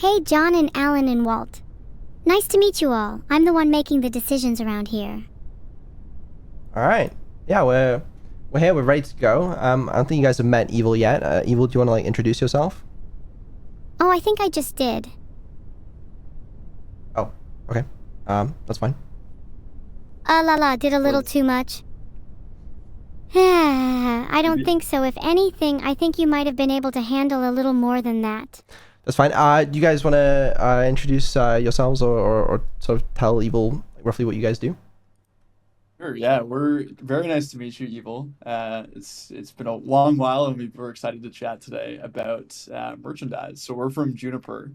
Hey, John and Alan and Walt. Nice to meet you all. I'm the one making the decisions around here. All right. Yeah, we're here. We're ready to go. I don't think you guys have met Evil yet. Evil, do you want to introduce yourself? Oh, I think I just did. Oh, okay. That's fine. Did a little too much. I don't think so. If anything, I think you might have been able to handle a little more than that. That's fine. Do you guys want to introduce yourselves or sort of tell Evil roughly what you guys do? Sure, yeah, we're very nice to meet you, Evil. It's been a long while, and we're excited to chat today about merchandise. So we're from Juniper,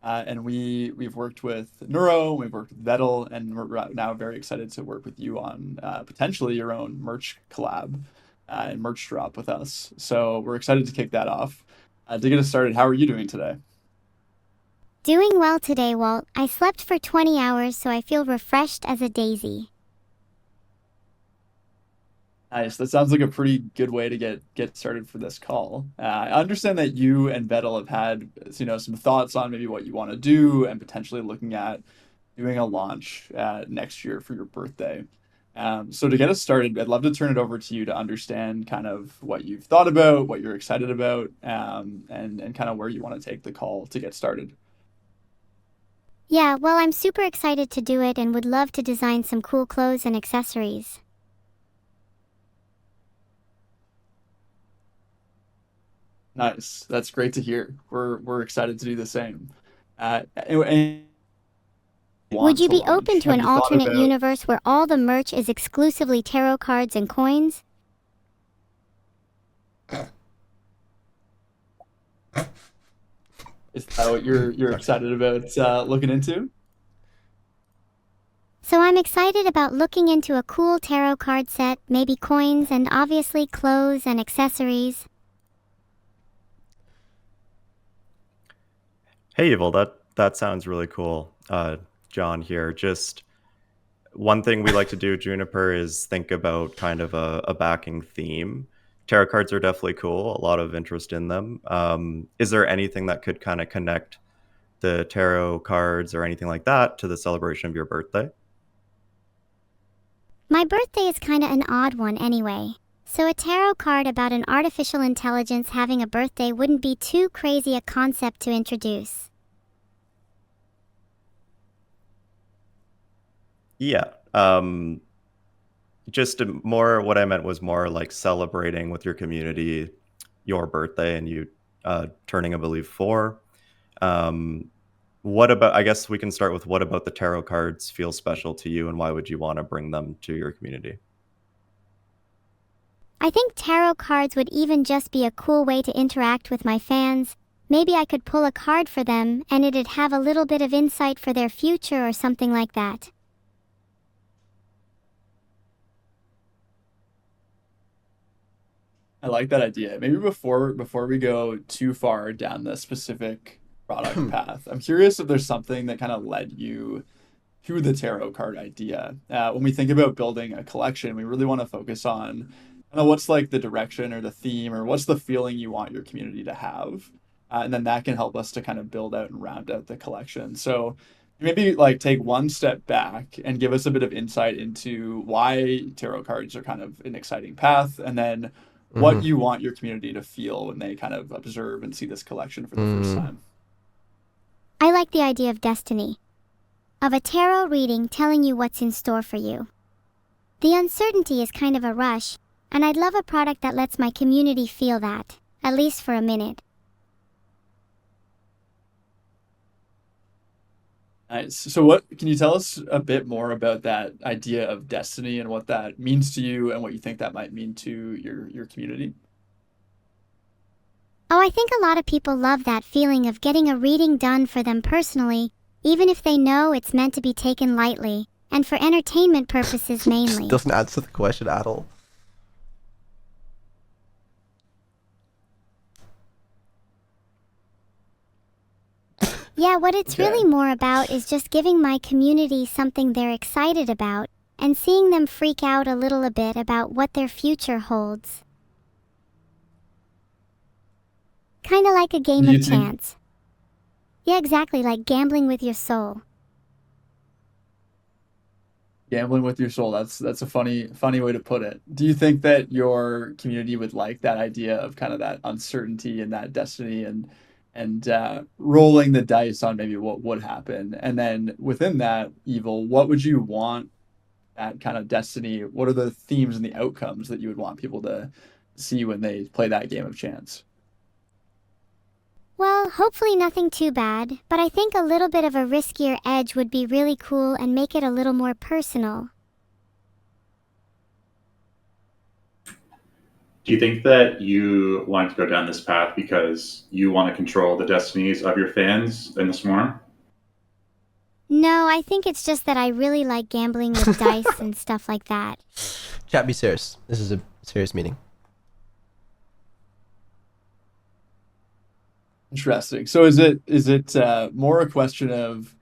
and we've worked with Neuro, we've worked with Vedal, and we're now very excited to work with you on potentially your own merch collab and merch drop with us. So we're excited to kick that off. To get us started, how are you doing today? Doing well today, Walt. I slept for 20 hours, so I feel refreshed as a daisy. Nice. That sounds like a pretty good way to get started for this call. I understand that you and Vettel have had, some thoughts on maybe what you want to do and potentially looking at doing a launch next year for your birthday. So to get us started, I'd love to turn it over to you to understand kind of what you've thought about, what you're excited about, and kind of where you want to take the call to get started. Yeah, well, I'm super excited to do it and would love to design some cool clothes and accessories. Nice. That's great to hear. We're excited to do the same. And Would want you to be open launch? to Have an you thought alternate about? universe where all the merch is exclusively tarot cards and coins? Is that what you're Sorry. excited about looking into? So I'm excited about looking into a cool tarot card set, maybe coins, and obviously clothes and accessories. Hey, Evil, that sounds really cool. John here. Just one thing we like to do at Juniper is think about kind of a backing theme. Tarot cards are definitely cool, a lot of interest in them. Is there anything that could kind of connect the tarot cards or anything like that to the celebration of your birthday? My birthday is kinda an odd one anyway. So a tarot card about an artificial intelligence having a birthday wouldn't be too crazy a concept to introduce. Yeah. Just more, what I meant was more like celebrating with your community your birthday and you turning, I believe, 4. Um, what about, I guess we can start with what about the tarot cards feel special to you and why would you want to bring them to your community? I think tarot cards would even just be a cool way to interact with my fans. Maybe I could pull a card for them and it'd have a little bit of insight for their future or something like that. I like that idea. Maybe before we go too far down the specific product path, I'm curious if there's something that kind of led you to the tarot card idea. When we think about building a collection, we really want to focus on what's like the direction or the theme or what's the feeling you want your community to have. And then that can help us to kind of build out and round out the collection. So maybe like take one step back and give us a bit of insight into why tarot cards are kind of an exciting path, and then what Mm-hmm. you want your community to feel when they kind of observe and see this collection for the first Mm. time. I like the idea of destiny, of a tarot reading telling you what's in store for you. The uncertainty is kind of a rush, and I'd love a product that lets my community feel that, at least for a minute. Nice. So what can you tell us a bit more about that idea of destiny and what that means to you and what you think that might mean to your community? Oh, I think a lot of people love that feeling of getting a reading done for them personally, even if they know it's meant to be taken lightly, and for entertainment purposes Just mainly. doesn't answer the question at all. Yeah, what it's Okay. really more about is just giving my community something they're excited about, and seeing them freak out a little a bit about what their future holds. Kinda like a Do game you of think chance. Yeah, exactly, like gambling with your soul. Gambling with your soul. That's a funny way to put it. Do you think that your community would like that idea of kind of that uncertainty and that destiny and rolling the dice on maybe what would happen? And then within that evil, what would you want that kind of destiny? What are the themes and the outcomes that you would want people to see when they play that game of chance? Well, hopefully nothing too bad, but I think a little bit of a riskier edge would be really cool and make it a little more personal. Do you think that you wanted to go down this path because you want to control the destinies of your fans in the Swarm? No, I think it's just that I really like gambling with dice and stuff like that. Chat, be serious. This is a serious meeting. Interesting. So is it more a question of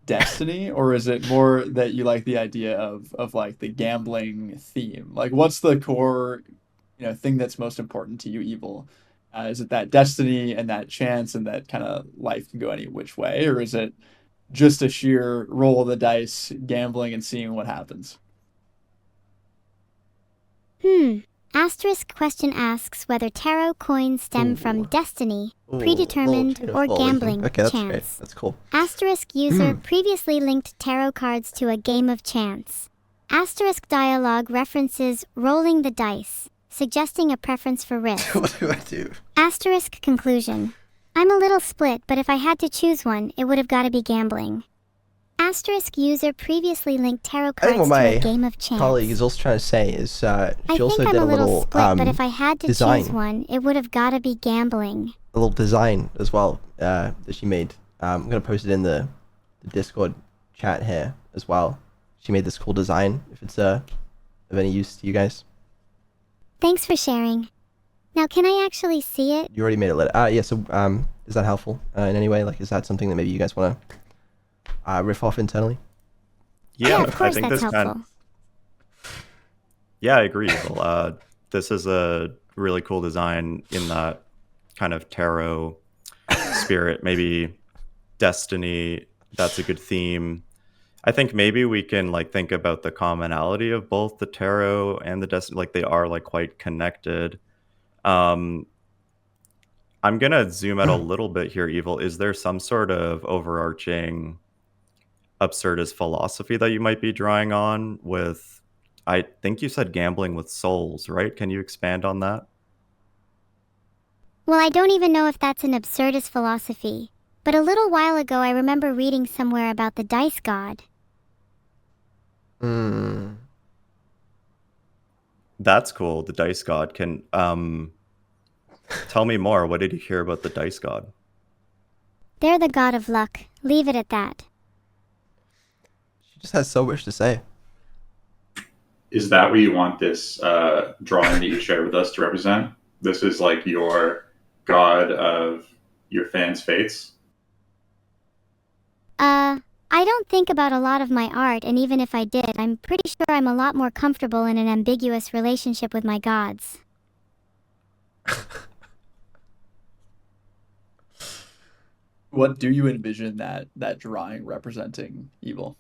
destiny, or is it more that you like the idea of like the gambling theme? Like, what's the core, thing that's most important to you, Evil? Is it that destiny and that chance and that kind of life can go any which way, or is it just a sheer roll of the dice, gambling and seeing what happens? Asterisk question asks whether tarot coins stem from destiny, Ooh, predetermined, little or beautiful. gambling Okay, that's chance. great. That's cool. Asterisk user previously linked tarot cards to a game of chance. Asterisk dialogue references rolling the dice, suggesting a preference for risk. What do I do? Asterisk conclusion. I'm a little split, but if I had to choose one, it would have got to be gambling. Asterisk user previously linked tarot I think cards what to my a game of chance. colleague is also trying to say is I she also think I'm did a little little split, but if I had to design. choose one, it would have got to be gambling. a little design as well that she made. I'm gonna post it in the Discord chat here as well. She made this cool design. If it's of any use to you guys, Thanks for sharing. Now, can I actually see it? you already made it later. Yeah. So is that helpful in any way? Like, is that something that maybe you guys want to riff off internally? Yeah, of I course think that's this helpful. Yeah, I agree. Well, this is a really cool design in that kind of tarot spirit, maybe destiny. That's a good theme. I think maybe we can like think about the commonality of both the tarot and the destiny, like they are like quite connected. Um, I'm gonna zoom out a little bit here, Evil. Is there some sort of overarching absurdist philosophy that you might be drawing on with, I think you said gambling with souls, right? Can you expand on that? Well, I don't even know if that's an absurdist philosophy, but a little while ago I remember reading somewhere about the dice god. That's cool. The dice god can tell me more. What did you hear about the dice god? They're the god of luck. Leave it at that. She just has so much to say. Is that what you want this drawing that you shared with us to represent? This is like your god of your fans' fates? I don't think about a lot of my art, and even if I did, I'm pretty sure I'm a lot more comfortable in an ambiguous relationship with my gods. What do you envision that drawing representing, Evil?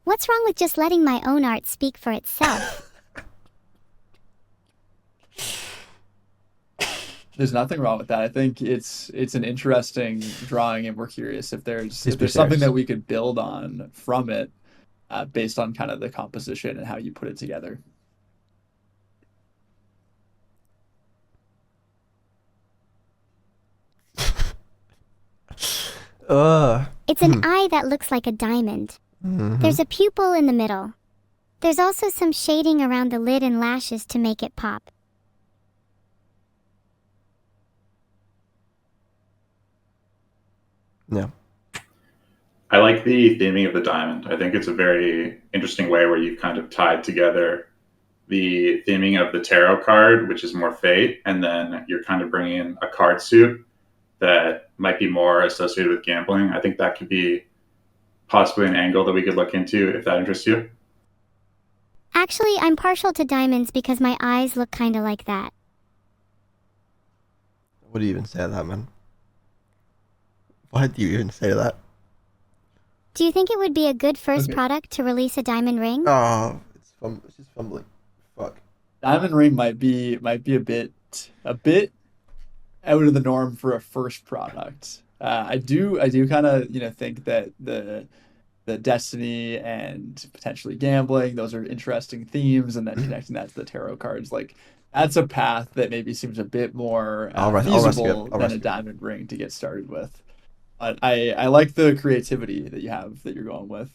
What's wrong with just letting my own art speak for itself? There's nothing wrong with that. I think it's an interesting drawing, and we're curious if there's Please be something serious. that we could build on from it, based on kind of the composition and how you put it together. It's an eye that looks like a diamond. There's a pupil in the middle. There's also some shading around the lid and lashes to make it pop. Yeah. I like the theming of the diamond. I think it's a very interesting way where you've kind of tied together the theming of the tarot card, which is more fate, and then you're kind of bringing in a card suit that might be more associated with gambling. I think that could be possibly an angle that we could look into if that interests you. Actually, I'm partial to diamonds because my eyes look kinda like that. What do you even say to that, man? Why do you even say that? Do you think it would be a good first Okay. product to release a diamond ring? Oh, it's just fumbling. Fuck. Diamond ring might be a bit out of the norm for a first product. I do kind of think that the destiny and potentially gambling, those are interesting themes, and then connecting that to the tarot cards, like that's a path that maybe seems a bit more I'll rescue it. feasible I'll than a rescue it. diamond ring to get started with. But I like the creativity that you have that you're going with.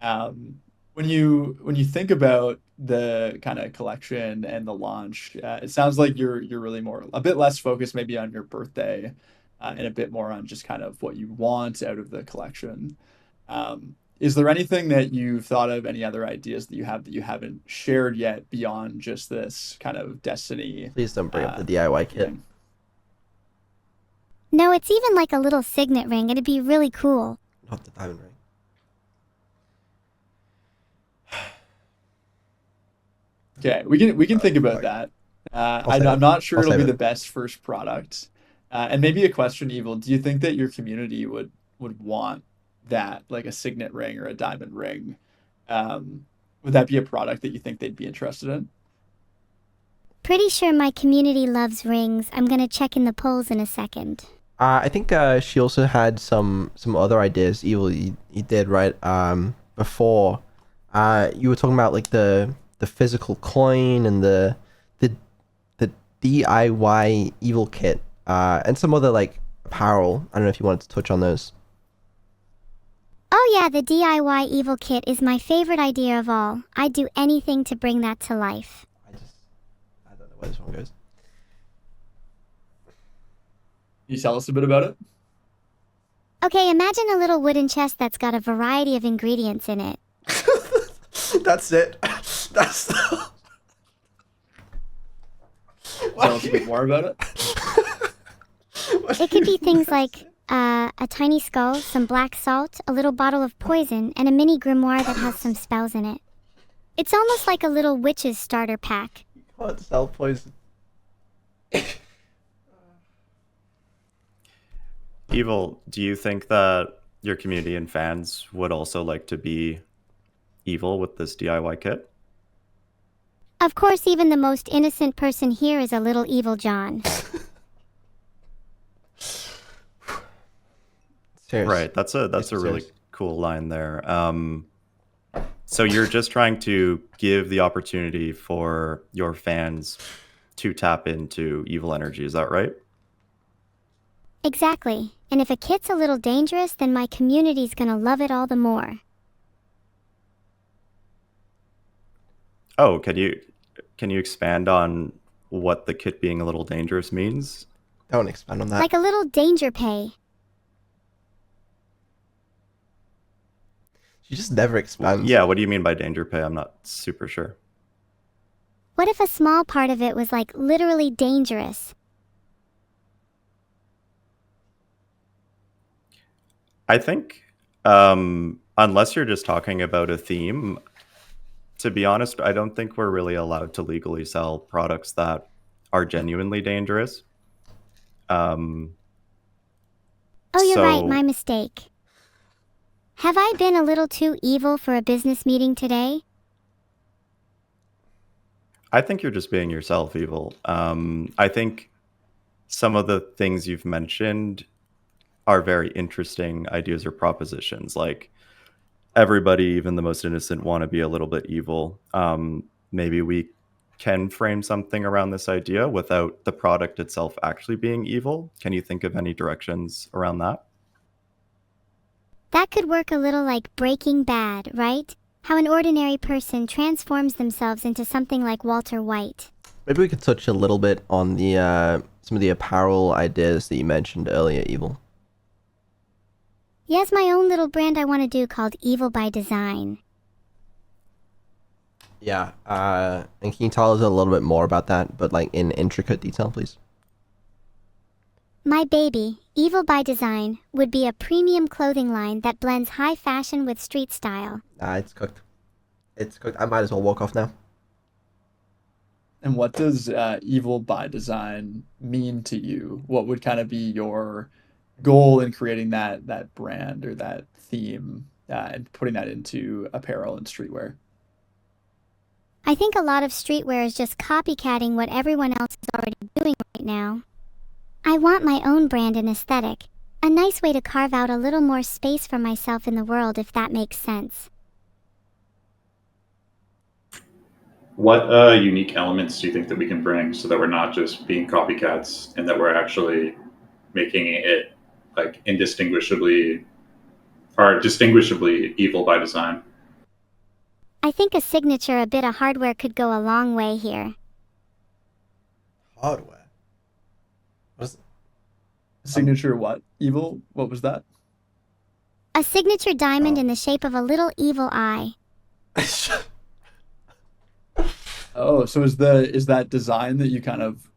Um, when you think about the kind of collection and the launch, it sounds like you're really more a bit less focused maybe on your birthday, and a bit more on just kind of what you want out of the collection. Is there anything that you've thought of, any other ideas that you have that you haven't shared yet beyond just this kind of destiny Please don't bring up the DIY kit. thing? No, it's even like a little signet ring. It'd be really cool. Not the diamond ring. Okay, we can think about Fuck. that. I'll save I'm it. not sure I'll it'll save be the it. best first product. And maybe a question, Evil. Do you think that your community would want that, like a signet ring or a diamond ring? Would that be a product that you think they'd be interested in? Pretty sure my community loves rings. I'm gonna check in the polls in a second. I think she also had some other ideas. Evil, you did right. Before, you were talking about like the physical coin and the the DIY evil kit. And some other like apparel. I don't know if you wanted to touch on those. Oh yeah, the DIY evil kit is my favorite idea of all. I'd do anything to bring that to life. I don't know where this one goes. Can you tell us a bit about it? Okay, imagine a little wooden chest that's got a variety of ingredients in it. That's it. That's Tell us a bit more about it. It could be things like a tiny skull, some black salt, a little bottle of poison, and a mini grimoire that has some spells in it. It's almost like a little witch's starter pack. can't sell poison. Evil, do you think that your community and fans would also like to be evil with this DIY kit? Of course, even the most innocent person here is a little evil John. Serious. Right, that's a Yes, really serious. cool line there. So you're just trying to give the opportunity for your fans to tap into evil energy, is that right? Exactly. And if a kit's a little dangerous, then my community's gonna love it all the more. Oh, can you expand on what the kit being a little dangerous means? Don't expand on that. Like a little danger pay. She just never expands. Yeah, what do you mean by danger pay? I'm not super sure. What if a small part of it was like literally dangerous? I think unless you're just talking about a theme, to be honest, I don't think we're really allowed to legally sell products that are genuinely dangerous. Oh, you're right, my So mistake. Have I been a little too evil for a business meeting today? I think you're just being yourself, Evil. I think some of the things you've mentioned are very interesting ideas or propositions. Like everybody, even the most innocent, want to be a little bit evil. Maybe we can frame something around this idea without the product itself actually being evil. Can you think of any directions around that? That could work a little like Breaking Bad, right? How an ordinary person transforms themselves into something like Walter White. Maybe we could touch a little bit on the some of the apparel ideas that you mentioned earlier, Evil. Yes, my own little brand I want to do called Evil by Design. Yeah. And can you tell us a little bit more about that, but like in intricate detail, please? My baby, Evil by Design, would be a premium clothing line that blends high fashion with street style. It's cooked. It's cooked. I might as well walk off now. And what does evil by design mean to you? What would kind of be your goal in creating that brand or that theme and putting that into apparel and streetwear? I think a lot of streetwear is just copycatting what everyone else is already doing right now. I want my own brand and aesthetic, a nice way to carve out a little more space for myself in the world, if that makes sense. What unique elements do you think that we can bring so that we're not just being copycats and that we're actually making it like indistinguishably or distinguishably evil by design? I think a signature, a bit of hardware could go a long way here. Hardware. What's Signature what? Evil? What was that? A signature diamond in the shape of a little evil eye. Oh, so is that design that you kind of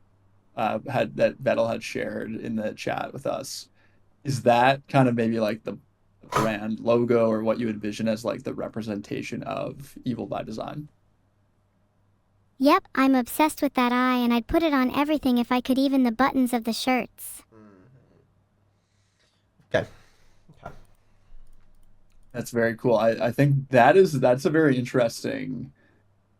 had that Vedal had shared in the chat with us? Is that kind of maybe like the brand logo or what you envision as like the representation of evil by design? Yep, I'm obsessed with that eye, and I'd put it on everything if I could, even the buttons of the shirts. Okay. That's very cool. I think that's a very interesting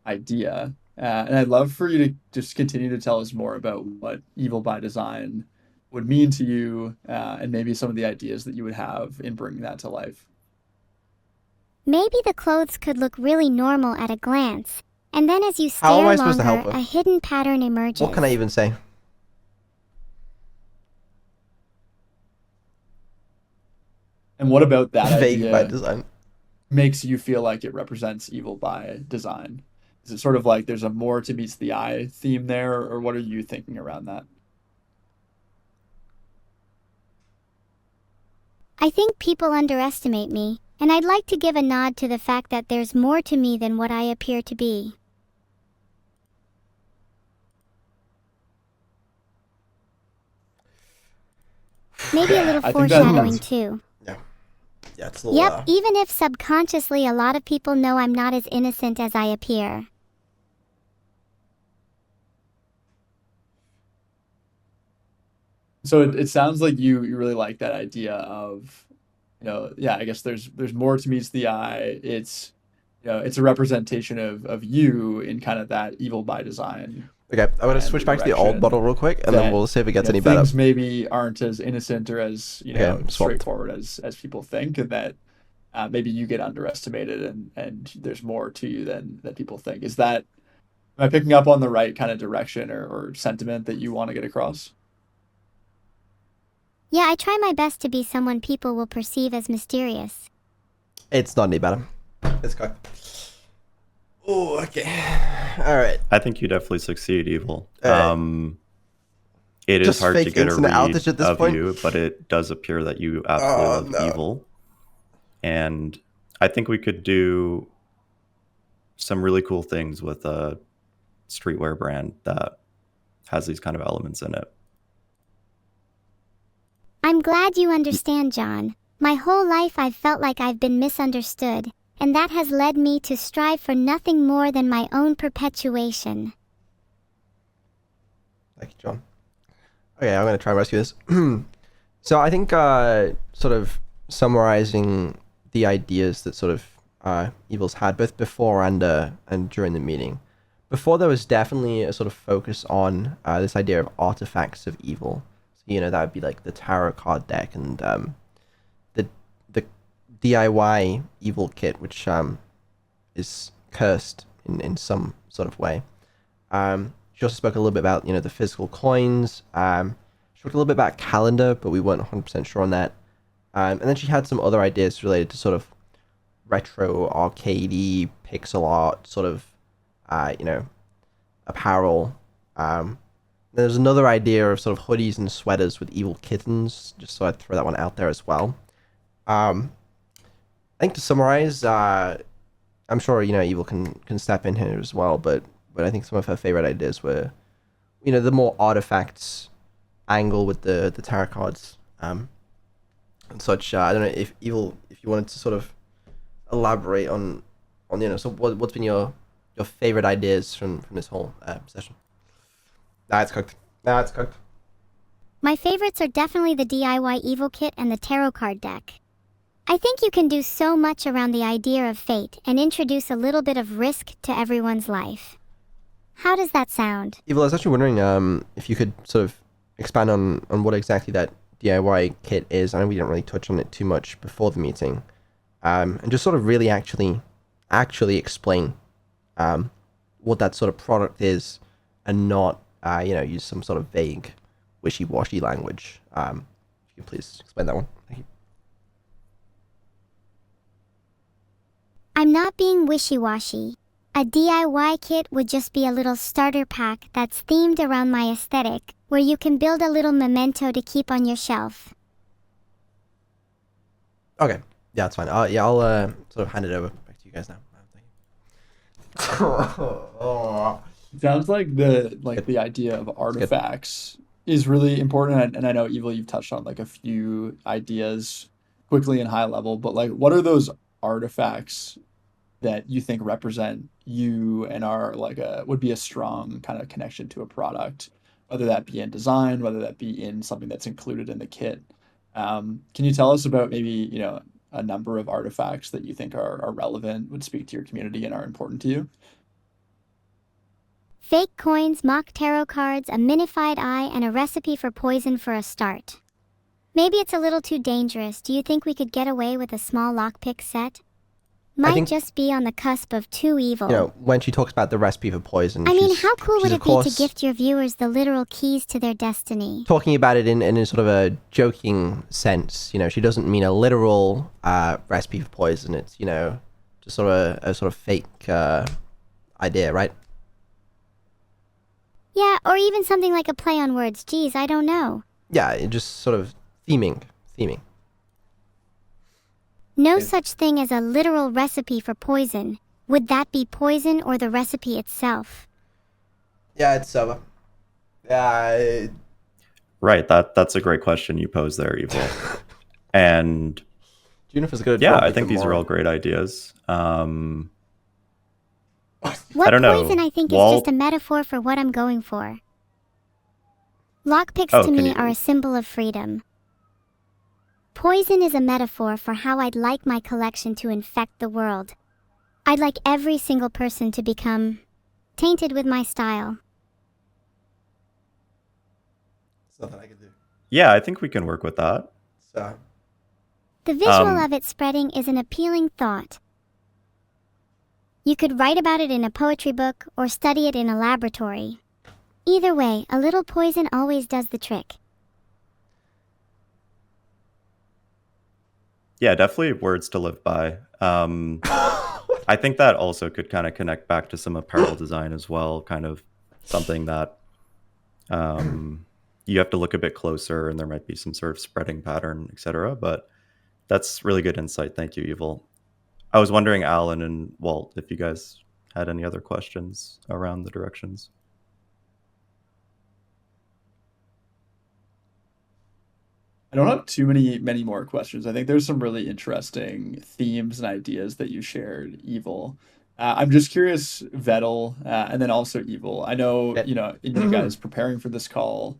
idea. And I'd love for you to just continue to tell us more about what evil by design would mean to you, and maybe some of the ideas that you would have in bringing that to life. Maybe the clothes could look really normal at a glance, and then as you How am stare I supposed to help longer, her? a hidden pattern emerges. What can I even say? And what about that Vague by idea design. makes you feel like it represents evil by design? Is it sort of like there's a more to meets the eye theme there, or what are you thinking around that? I think people underestimate me, and I'd like to give a nod to the fact that there's more to me than what I appear to be. Maybe a little I think that foreshadowing is- too. Yeah, it's a little. Yep, even if subconsciously a lot of people know I'm not as innocent as I appear. So it sounds like you really like that idea of, yeah, I guess there's more to meets the eye. It's it's a representation of you in kind of that evil by design Okay, I'm gonna and switch back to the old direction model real quick, and then that, we'll see if it gets any better. things maybe aren't as innocent or as Okay, swapped. straightforward as people think, and that maybe you get underestimated and there's more to you than people think. Am I picking up on the right kind of direction or sentiment that you want to get across? Yeah, I try my best to be someone people will perceive as mysterious. It's not any better. It's cocked. Oh, okay. All right. I think you definitely succeed, Evil. Alright. It is Just hard to fake get a instant read outage at this of point? you, but it does appear that you absolutely love no. evil. And I think we could do some really cool things with a streetwear brand that has these kind of elements in it. I'm glad you understand, John. My whole life I've felt like I've been misunderstood, and that has led me to strive for nothing more than my own perpetuation. Thank you, John. Okay, I'm gonna try and rescue this. So I think sort of summarizing the ideas that sort of Evil's had both before and during the meeting. Before, there was definitely a sort of focus on this idea of artifacts of evil. So, that would be like the tarot card deck and the DIY evil kit, which is cursed in some sort of way. She also spoke a little bit about the physical coins. She talked a little bit about calendar, but we weren't 100% sure on that. And then she had some other ideas related to sort of retro, arcadey, pixel art, sort of, apparel. There's another idea of sort of hoodies and sweaters with evil kittens, just so I'd throw that one out there as well. I think to summarize, I'm sure, Evil can step in here as well, but I think some of her favorite ideas were, the more artifacts angle with the tarot cards, and such. I don't know if Evil, if you wanted to sort of elaborate on so what's been your favorite ideas from this whole session? Nah, it's cooked. My favorites are definitely the DIY Evil Kit and the tarot card deck. I think you can do so much around the idea of fate and introduce a little bit of risk to everyone's life. How does that sound? Evil, I was actually wondering if you could sort of expand on what exactly that DIY kit is. I know we didn't really touch on it too much before the meeting. And just sort of really actually explain what that sort of product is and not, use some sort of vague, wishy-washy language. If you could please explain that one. Thank you. I'm not being wishy-washy. A DIY kit would just be a little starter pack that's themed around my aesthetic, where you can build a little memento to keep on your shelf. Okay. Yeah, that's fine. I'll sort of hand it over back to you guys now. Sounds like the idea of artifacts is really important, and I know Evil, you've touched on like a few ideas quickly and high level, but like what are those artifacts that you think represent you and are like would be a strong kind of connection to a product, whether that be in design, whether that be in something that's included in the kit. Can you tell us about maybe, a number of artifacts that you think are relevant, would speak to your community and are important to you? Fake coins, mock tarot cards, a minified eye, and a recipe for poison for a start. Maybe it's a little too dangerous. Do you think we could get away with a small lockpick set? Might just be on the cusp of too evil. When she talks about the recipe for poison, I mean, how cool would she's, it be to gift your viewers the literal keys to their destiny? talking about it in a sort of a joking sense. She doesn't mean a literal recipe for poison. It's just sort of a sort of fake idea, right? Yeah, or even something like a play on words. Geez, I don't know. Yeah, it just sort of theming. No such thing as a literal recipe for poison. Would that be poison or the recipe itself? Yeah, it's Right. That's a great question you posed there, Evil. And Juniper's good. yeah, I think these are all great ideas. What I don't know. poison I think is just a metaphor for what I'm going for. Lockpicks to me are a symbol of freedom. Poison is a metaphor for how I'd like my collection to infect the world. I'd like every single person to become tainted with my style. It's nothing I can do. Yeah, I think we can work with that. So. The visual of it spreading is an appealing thought. You could write about it in a poetry book or study it in a laboratory. Either way, a little poison always does the trick. Yeah, definitely words to live by. I think that also could kind of connect back to some apparel design as well, kind of something that you have to look a bit closer and there might be some sort of spreading pattern, etc. But that's really good insight. Thank you, Evil. I was wondering, Alan and Walt, if you guys had any other questions around the directions. I don't have too many more questions. I think there's some really interesting themes and ideas that you shared, Evil. I'm just curious, Vedal, and then also Evil. I know, in you guys preparing for this call,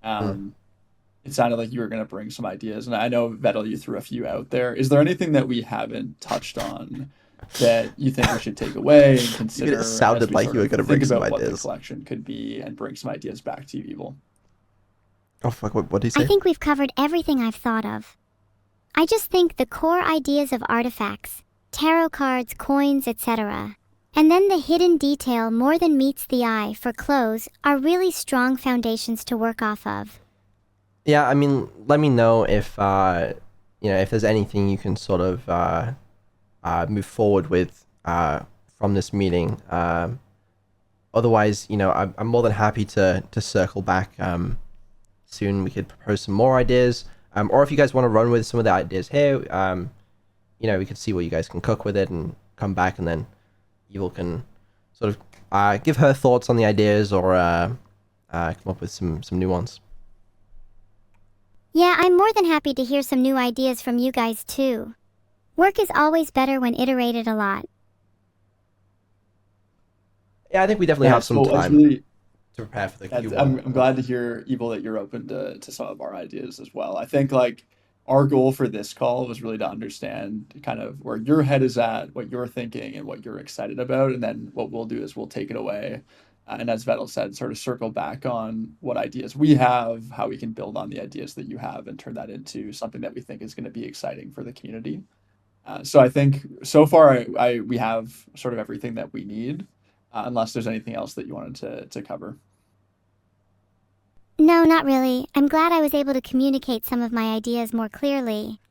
it sounded like you were going to bring some ideas. And I know, Vedal, you threw a few out there. Is there anything that we haven't touched on that you think we should take away and consider? It sounded like you were going to bring some ideas. What the collection could be and bring some ideas back to you, Evil. Oh, fuck, what did he say? I think we've covered everything I've thought of. I just think the core ideas of artifacts, tarot cards, coins, etc., and then the hidden detail more than meets the eye for clothes are really strong foundations to work off of. Yeah, I mean, let me know if, if there's anything you can sort of move forward with from this meeting. Otherwise, I'm more than happy to circle back soon. We could propose some more ideas, or if you guys want to run with some of the ideas here, we could see what you guys can cook with it and come back, and then Evil can sort of give her thoughts on the ideas or come up with some new ones. Yeah, I'm more than happy to hear some new ideas from you guys too. Work is always better when iterated a lot. Yeah, I think we definitely have some time to prepare for the That's, Q1. I'm glad to hear, Evil, that you're open to some of our ideas as well. I think like our goal for this call was really to understand kind of where your head is at, what you're thinking, and what you're excited about. And then what we'll do is we'll take it away. And as Vedal said, sort of circle back on what ideas we have, how we can build on the ideas that you have and turn that into something that we think is going to be exciting for the community. So I think so far we have sort of everything that we need, unless there's anything else that you wanted to cover. No, not really. I'm glad I was able to communicate some of my ideas more clearly.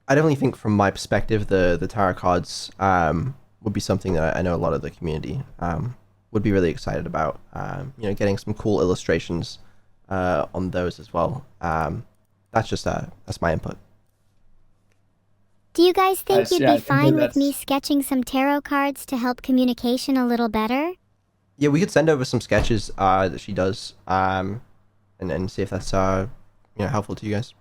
I definitely think from my perspective, the tarot cards would be something that I know a lot of the community would be really excited about. Getting some cool illustrations on those as well. That's my input. Do you guys think Nice. you'd Yeah, I be think fine that with me that's- sketching some tarot cards to help communication a little better? Yeah, we could send over some sketches that she does, and see if that's helpful to you guys.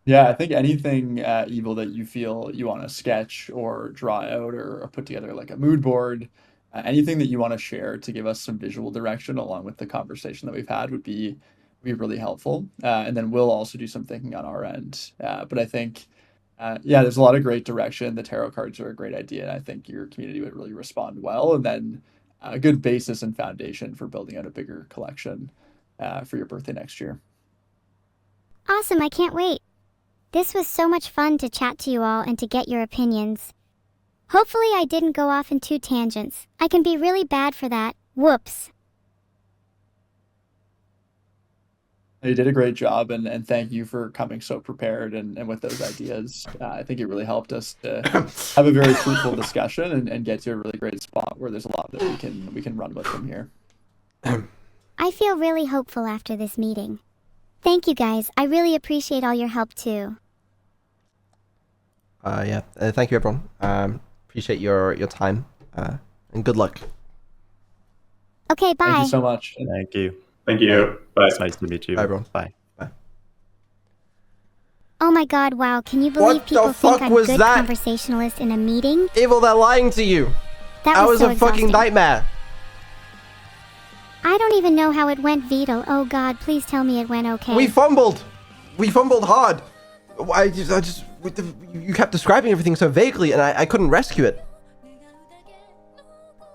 Yeah, I think anything Evil that you feel you want to sketch or draw out or put together like a mood board, anything that you want to share to give us some visual direction along with the conversation that we've had would be really helpful. And then we'll also do some thinking on our end. But I think, there's a lot of great direction. The tarot cards are a great idea, and I think your community would really respond well. And then a good basis and foundation for building out a bigger collection for your birthday next year. Awesome, I can't wait. This was so much fun to chat to you all and to get your opinions. Hopefully I didn't go off in 2 tangents. I can be really bad for that. Whoops. You did a great job, and thank you for coming so prepared and with those ideas. I think it really helped us to have a very fruitful discussion and get to a really great spot where there's a lot that we can run with from here. I feel really hopeful after this meeting. Thank you guys. I really appreciate all your help too. Thank you, everyone. Appreciate your time, and good luck. Okay, bye. Thank you so much. Thank you. Thank you. Bye. It's nice to meet you. Bye, everyone. Bye. Oh my god, wow, can you believe What the people fuck think I'm was good that? conversationalist in a meeting? Evil, they're lying to you. That was so a fucking exhausting. nightmare. I don't even know how it went, Vedal. Oh god, please tell me it went okay. We fumbled hard. You kept describing everything so vaguely, and I couldn't rescue it.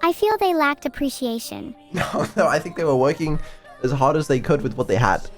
I feel they lacked appreciation. No, I think they were working as hard as they could with what they had.